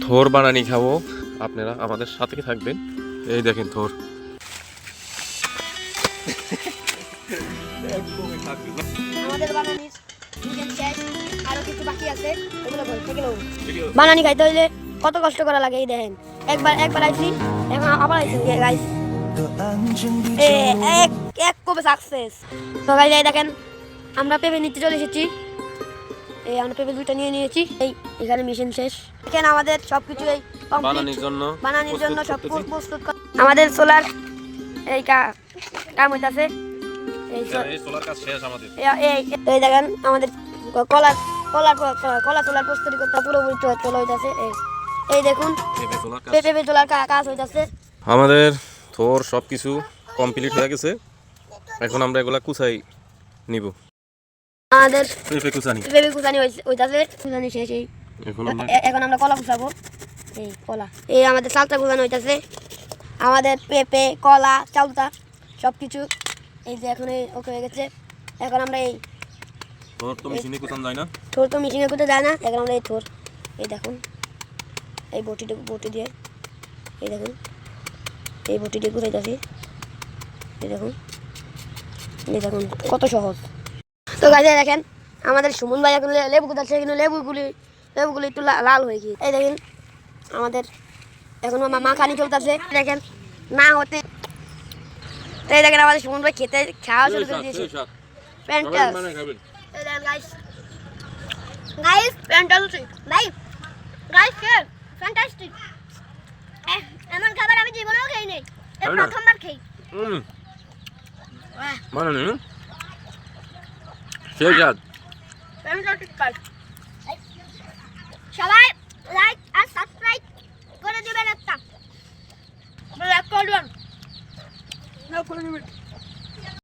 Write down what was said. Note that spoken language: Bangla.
থোর বানানি খাবো, আপনারা আমাদের সাথে থাকবেন। এই দেখেন থোর। আমাদের বানানির চিকেন শেষ, আরো কিছু বাকি আছে, ওগুলো বলতে গেল বানানি খাইতে হইলে কত কষ্ট করা লাগে। এই দেখেন, একবার আইছি, এখন আবার আইছি গাইস, এক কবে সাকসেস। তো গাইস এই দেখেন, আমরা পেঁপে নিতে চলে এসেছি। এই আমরা পেঁপে দুইটা নিয়ে নিয়েছি। এই এখানে মিশন শেষ। এখানে আমাদের সবকিছু এই বানানির জন্য সব প্রস্তুত আমাদের সোলার এই কাম হইতাছে। এই সোলার কাজ শেষ আমাদের। এই দেখেন আমাদের কলা সোলার প্রস্তুতি করতে পুরোপুরি চলা হইতাছে। এই দেখুন পেঁপে তোলার কাজ হইতাছে। আমাদের থোর সবকিছু কমপ্লিট হয়ে গেছে, এখন আমরা এগুলা কুচাই নিব। আমাদের পেঁপে কুচানি হইতাছে, কুচানি শেষ। এই এখন আমরা কলা কুচাবো। এই কলা, এই আমাদের চালটা কুচানো হইতাছে। আমাদের পেঁপে, কলা, চালটা সবকিছু এই যে এখন ওকে হয়ে গেছে। এখন আমরা এই থোর তো মেশিনে কুচান যায় না, থোর তো মেশিনে কুচে যায় না। এখন আমরা এই থোর, এই দেখুন এই বটি দিয়ে, এই দেখুন এই বটি দিয়ে কুচাইতেছি। এই দেখুন কত সহজ। তো গাইজ দেখেন আমাদের সুমন ভাই এখন লেবু কুচাচ্ছে, কিন্তু লেবুগুলি একটু লাল হয়ে গিয়ে। এই দেখেন আমাদের এখন মাখানি চলতেছে। দেখেন না হতে, এই দেখেন আমাদের সুমন ভাই খাওয়া শুরু করে দিয়েছে। এমন খাবার আমি জীবনেও খাই নাই, প্রথমবার খাই। সবাই লাইক আর সাবস্ক্রাইব করে দিবেন, একটা লাইক করবেন।